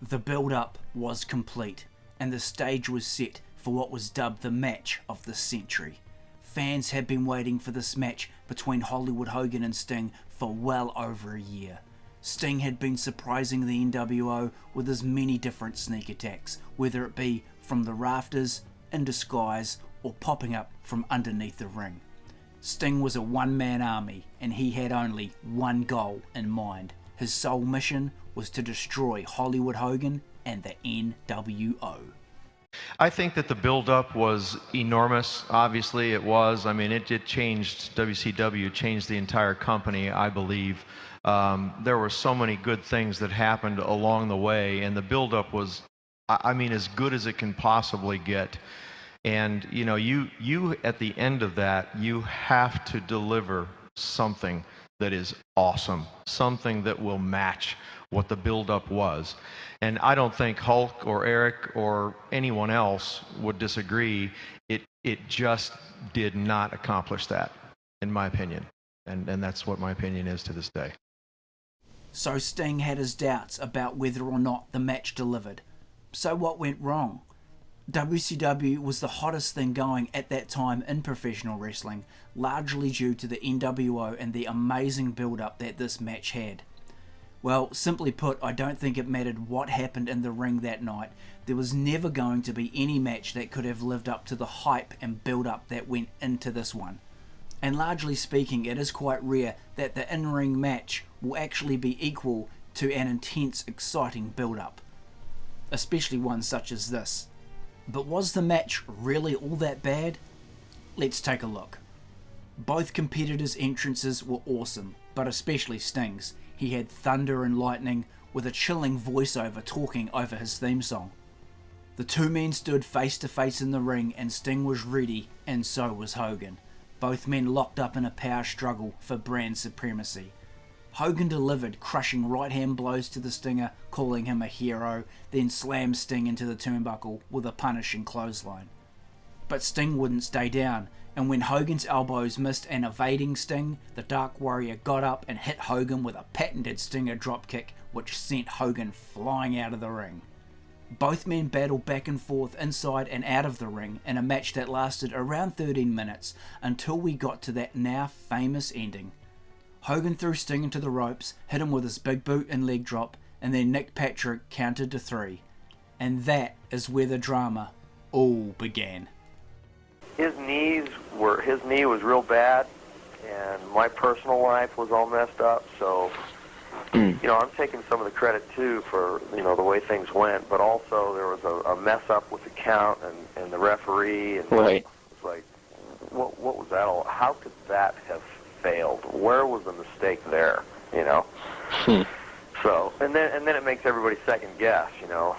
The build-up was complete, and the stage was set for what was dubbed the match of the century. Fans had been waiting for this match between Hollywood Hogan and Sting for well over a year. Sting had been surprising the NWO with his many different sneak attacks, whether it be from the rafters, in disguise, or popping up from underneath the ring. Sting was a one-man army, and he had only one goal in mind. His sole mission was to destroy Hollywood Hogan and the NWO. I think that the build-up was enormous. Obviously, it was. I mean, it changed WCW, changed the entire company, I believe. There were so many good things that happened along the way, and the build-up was, I mean, as good as it can possibly get. And, you know, you at the end of that, you have to deliver something that is awesome, something that will match what the build-up was. And I don't think Hulk or Eric or anyone else would disagree. It just did not accomplish that, in my opinion. And that's what my opinion is to this day. So Sting had his doubts about whether or not the match delivered. So what went wrong? WCW was the hottest thing going at that time in professional wrestling, largely due to the NWO and the amazing build-up that this match had. Well, simply put, I don't think it mattered what happened in the ring that night. There was never going to be any match that could have lived up to the hype and build-up that went into this one. And largely speaking, it is quite rare that the in-ring match will actually be equal to an intense, exciting build-up, especially one such as this. But was the match really all that bad? Let's take a look. Both competitors' entrances were awesome, but especially Sting's. He had thunder and lightning with a chilling voiceover talking over his theme song. The two men stood face to face in the ring and Sting was ready, and so was Hogan. Both men locked up in a power struggle for brand supremacy. Hogan delivered crushing right-hand blows to the Stinger, calling him a hero, then slammed Sting into the turnbuckle with a punishing clothesline. But Sting wouldn't stay down, and when Hogan's elbows missed an evading Sting, the Dark Warrior got up and hit Hogan with a patented Stinger dropkick, which sent Hogan flying out of the ring. Both men battled back and forth inside and out of the ring in a match that lasted around 13 minutes until we got to that now famous ending. Hogan threw Sting into the ropes, hit him with his big boot and leg drop, and then Nick Patrick counted to 3. And that is where the drama all began. His knee was real bad, and my personal life was all messed up, so, you know, I'm taking some of the credit, too, for, you know, the way things went, but also there was a mess up with the count and the referee, and right. It was like, what was that all? How could that have failed? Where was the mistake there, you know? So, and then it makes everybody second guess, you know?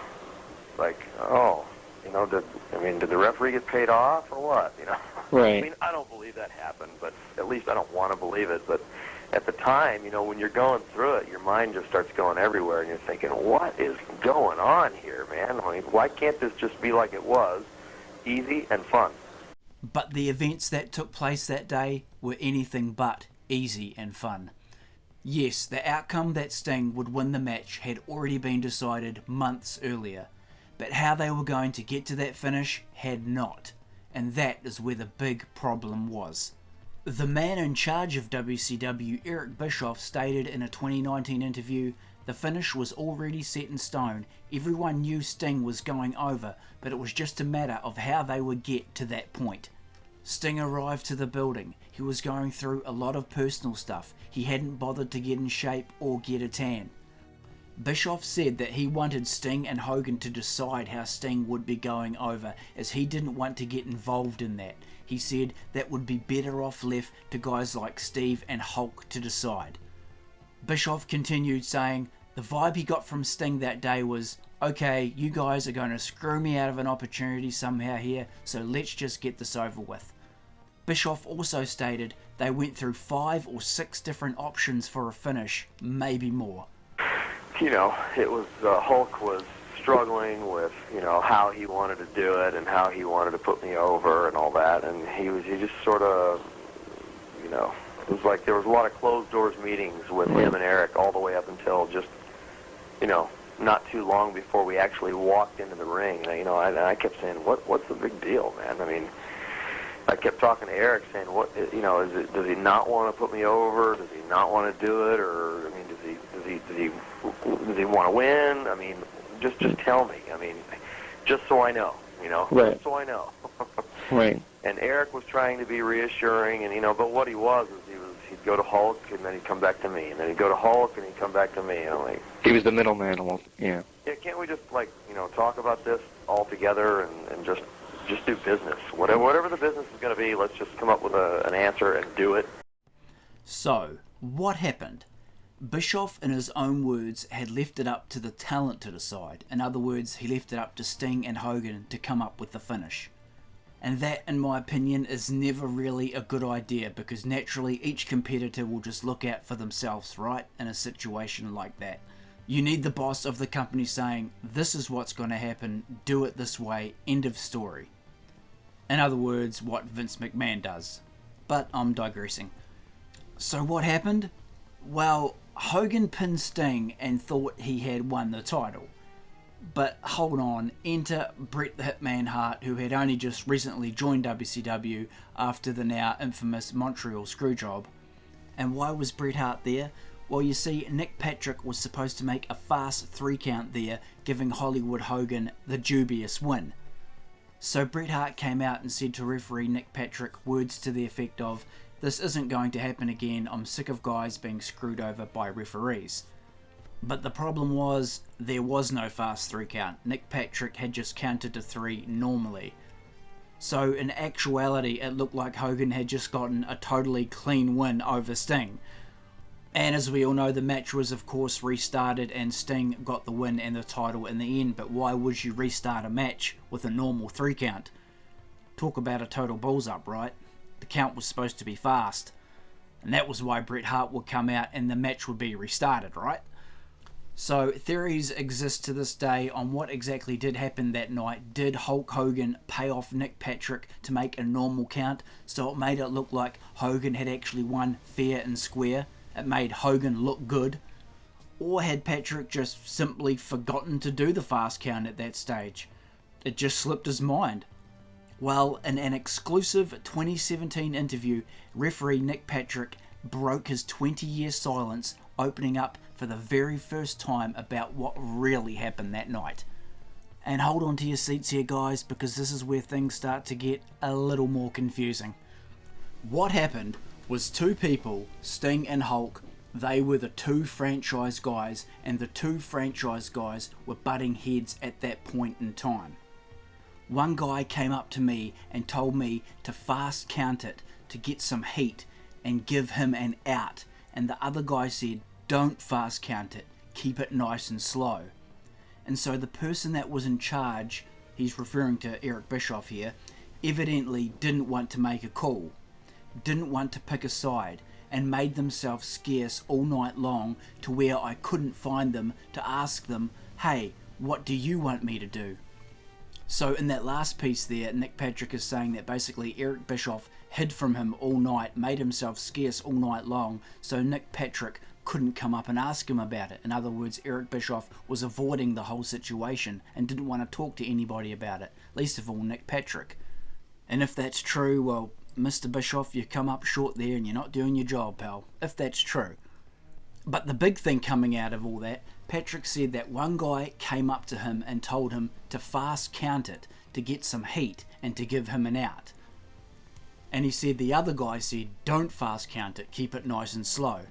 Like, oh, you know, did the referee get paid off or what, you know? Right. I mean, I don't believe that happened, but at least I don't want to believe it, but at the time, you know, when you're going through it, your mind just starts going everywhere, and you're thinking, what is going on here, man? I mean, why can't this just be like it was, easy and fun? But the events that took place that day were anything but easy and fun. Yes, the outcome that Sting would win the match had already been decided months earlier, but how they were going to get to that finish had not, and that is where the big problem was. The man in charge of WCW, Eric Bischoff, stated in a 2019 interview, the finish was already set in stone. Everyone knew Sting was going over, but it was just a matter of how they would get to that point. Sting arrived to the building. He was going through a lot of personal stuff. He hadn't bothered to get in shape or get a tan. Bischoff said that he wanted Sting and Hogan to decide how Sting would be going over, as he didn't want to get involved in that. He said that would be better off left to guys like Steve and Hulk to decide. Bischoff continued saying, the vibe he got from Sting that day was, okay, you guys are going to screw me out of an opportunity somehow here, so let's just get this over with. Bischoff also stated they went through 5 or 6 different options for a finish, maybe more. You know, it was, Hulk was struggling with, you know, how he wanted to do it and how he wanted to put me over and all that, and he just sort of, you know, it was like there was a lot of closed doors meetings with him and Eric all the way up until just, you know, not too long before we actually walked into the ring. And, I kept saying, what's the big deal, man? I mean, I kept talking to Eric, saying, does he not want to put me over? Does he not want to do it? Or, I mean, does he want to win? I mean, just tell me. I mean, just so I know, Right. Just so I know. Right. And Eric was trying to be reassuring, and but what he was he'd go to Hulk, and then he'd come back to me, and then he'd go to Hulk, and he'd come back to me, and I'm like, he was the middleman almost. Yeah. Yeah, can't we just talk about this all together and just do business? Whatever the business is going to be, let's just come up with an answer and do it. So, what happened? Bischoff, in his own words, had left it up to the talent to decide. In other words, he left it up to Sting and Hogan to come up with the finish. And that, in my opinion, is never really a good idea, because naturally each competitor will just look out for themselves, right, in a situation like that. You need the boss of the company saying, this is what's going to happen, do it this way, end of story. In other words, what Vince McMahon does. But I'm digressing. So what happened? Well, Hogan pinned Sting and thought he had won the title. But hold on, enter Bret the Hitman Hart, who had only just recently joined WCW after the now infamous Montreal Screwjob. And why was Bret Hart there? Well, you see, Nick Patrick was supposed to make a fast 3 count there, giving Hollywood Hogan the dubious win. So Bret Hart came out and said to referee Nick Patrick words to the effect of, "This isn't going to happen again, I'm sick of guys being screwed over by referees." But the problem was, there was no fast 3 count. Nick Patrick had just counted to 3 normally. So in actuality, it looked like Hogan had just gotten a totally clean win over Sting. And as we all know, the match was of course restarted and Sting got the win and the title in the end. But why would you restart a match with a normal 3 count? Talk about a total balls up, right? The count was supposed to be fast. And that was why Bret Hart would come out and the match would be restarted, right? So theories exist to this day on what exactly did happen that night. Did Hulk Hogan pay off Nick Patrick to make a normal count, so it made it look like Hogan had actually won fair and square? It made Hogan look good? Or had Patrick just simply forgotten to do the fast count at that stage? It just slipped his mind. Well, in an exclusive 2017 interview, referee Nick Patrick broke his 20-year silence, opening up for the very first time about what really happened that night. And hold on to your seats here, guys, because this is where things start to get a little more confusing. What happened was 2 people, Sting and Hulk, they were the 2 franchise guys, and the 2 franchise guys were butting heads at that point in time. One guy came up to me and told me to fast count it to get some heat and give him an out, and the other guy said, don't fast count it, keep it nice and slow. And so the person that was in charge, he's referring to Eric Bischoff here, evidently didn't want to make a call, didn't want to pick a side, and made themselves scarce all night long to where I couldn't find them to ask them, hey, what do you want me to do? So in that last piece there, Nick Patrick is saying that basically Eric Bischoff hid from him all night, made himself scarce all night long, so Nick Patrick couldn't come up and ask him about it. In other words, Eric Bischoff was avoiding the whole situation and didn't want to talk to anybody about it, least of all Nick Patrick. And if that's true, well, Mr. Bischoff, you come up short there and you're not doing your job, pal, if that's true. But the big thing coming out of all that, Patrick said that one guy came up to him and told him to fast count it to get some heat and to give him an out. And he said the other guy said, don't fast count it, keep it nice and slow.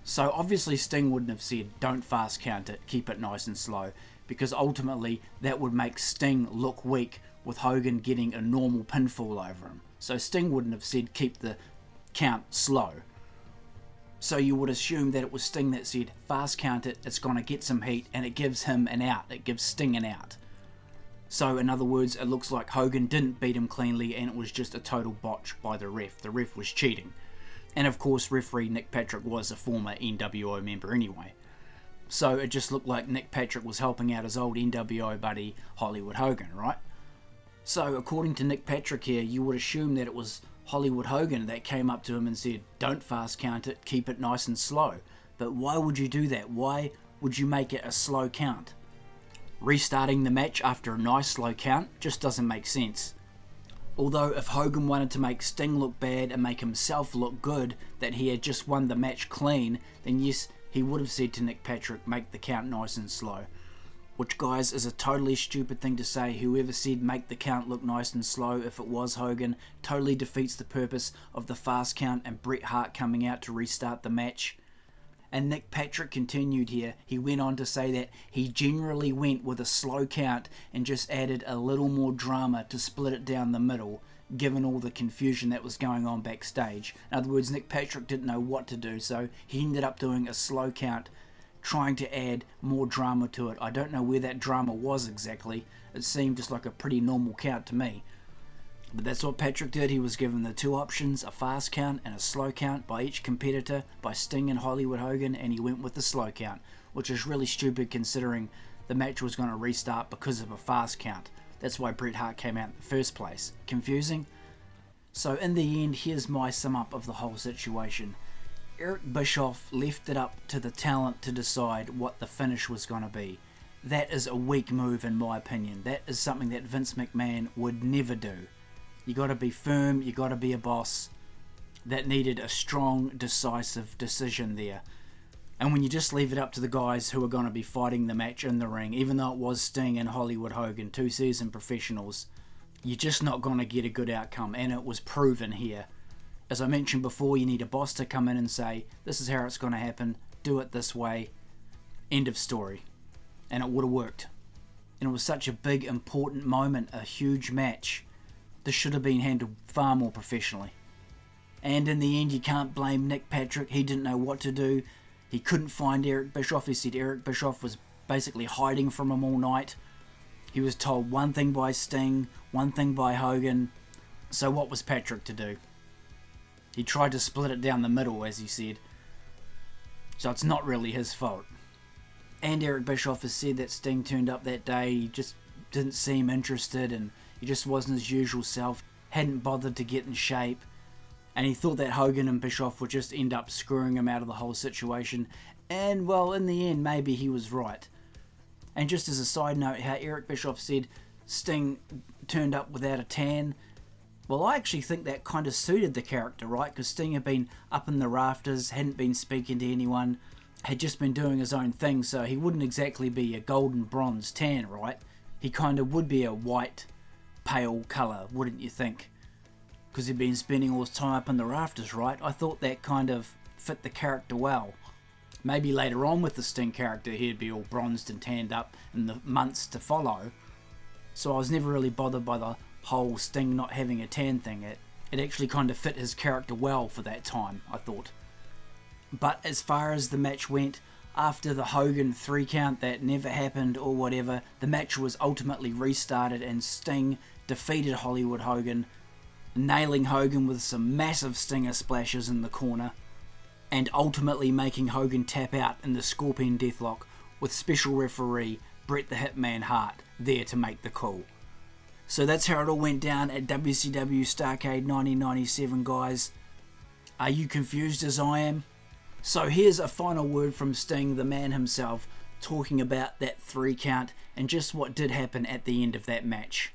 So obviously Sting wouldn't have said, don't fast count it, keep it nice and slow, because ultimately that would make Sting look weak with Hogan getting a normal pinfall over him. So Sting wouldn't have said, keep the count slow. So you would assume that it was Sting that said, fast count it, it's going to get some heat, and it gives him an out, it gives Sting an out. So in other words, it looks like Hogan didn't beat him cleanly and it was just a total botch by the ref. The ref was cheating. And of course, referee Nick Patrick was a former NWO member anyway. So it just looked like Nick Patrick was helping out his old NWO buddy Hollywood Hogan, right? So according to Nick Patrick here, you would assume that it was Hollywood Hogan that came up to him and said, don't fast count it, keep it nice and slow. But why would you do that? Why would you make it a slow count? Restarting the match after a nice slow count just doesn't make sense. Although if Hogan wanted to make Sting look bad and make himself look good that he had just won the match clean, then yes, he would have said to Nick Patrick, make the count nice and slow. Which, guys, is a totally stupid thing to say. Whoever said make the count look nice and slow, if it was Hogan, totally defeats the purpose of the fast count and Bret Hart coming out to restart the match. And Nick Patrick continued here. He went on to say that he generally went with a slow count and just added a little more drama to split it down the middle, given all the confusion that was going on backstage. In other words, Nick Patrick didn't know what to do, so he ended up doing a slow count, trying to add more drama to it. I don't know where that drama was exactly. It seemed just like a pretty normal count to me. But that's what Patrick did. He was given the two options, a fast count and a slow count by each competitor, by Sting and Hollywood Hogan, and he went with the slow count, which is really stupid considering the match was going to restart because of a fast count. That's why Bret Hart came out in the first place. Confusing? So in the end, here's my sum up of the whole situation. Eric Bischoff left it up to the talent to decide what the finish was going to be. That is a weak move in my opinion. That is something that Vince McMahon would never do. You got to be firm, you got to be a boss. That needed a strong, decisive decision there. And when you just leave it up to the guys who are going to be fighting the match in the ring, even though it was Sting and Hollywood Hogan, two seasoned professionals, you're just not going to get a good outcome, and it was proven here. As I mentioned before, you need a boss to come in and say, this is how it's going to happen, do it this way, end of story. And it would have worked. And it was such a big, important moment, a huge match. This should have been handled far more professionally. And in the end, you can't blame Nick Patrick. He didn't know what to do. He couldn't find Eric Bischoff. He said Eric Bischoff was basically hiding from him all night. He was told one thing by Sting, one thing by Hogan. So what was Patrick to do? He tried to split it down the middle, as he said. So it's not really his fault. And Eric Bischoff has said that Sting turned up that day. He just didn't seem interested and he just wasn't his usual self, hadn't bothered to get in shape, and he thought that Hogan and Bischoff would just end up screwing him out of the whole situation, and well, in the end, maybe he was right. And just as a side note, how Eric Bischoff said Sting turned up without a tan, well, I actually think that kind of suited the character, right? Because Sting had been up in the rafters, hadn't been speaking to anyone, had just been doing his own thing, so he wouldn't exactly be a golden bronze tan, right? He kind of would be a white, pale colour, wouldn't you think? Because he'd been spending all his time up in the rafters, right? I thought that kind of fit the character well. Maybe later on with the Sting character he'd be all bronzed and tanned up in the months to follow. So I was never really bothered by the whole Sting not having a tan thing. It actually kind of fit his character well for that time, I thought. But as far as the match went, after the Hogan 3 count that never happened or whatever, the match was ultimately restarted and Sting defeated Hollywood Hogan, nailing Hogan with some massive stinger splashes in the corner, and ultimately making Hogan tap out in the Scorpion Deathlock with special referee Bret the Hitman Hart there to make the call. So that's how it all went down at WCW Starrcade 1997, guys. Are you confused as I am? So here's a final word from Sting, the man himself, talking about that 3 count and just what did happen at the end of that match.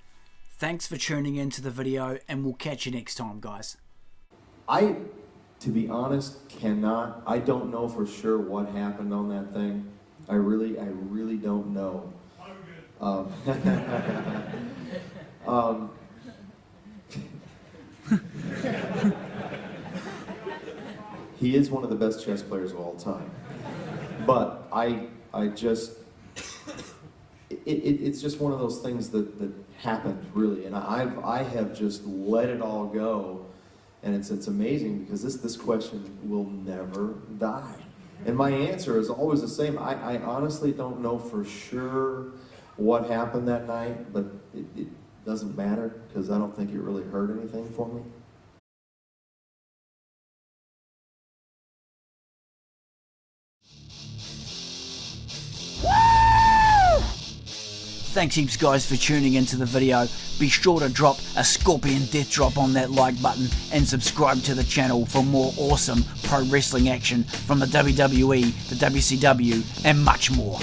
Thanks for tuning into the video, and we'll catch you next time, guys. To be honest, I don't know for sure what happened on that thing. I really don't know. He is one of the best chess players of all time. But it's just one of those things that happened, really. And I have just let it all go. And it's amazing because this question will never die. And my answer is always the same. I honestly don't know for sure what happened that night, but it doesn't matter because I don't think it really hurt anything for me. Thanks heaps guys for tuning into the video. Be sure to drop a scorpion death drop on that like button and subscribe to the channel for more awesome pro wrestling action from the WWE, the WCW and much more.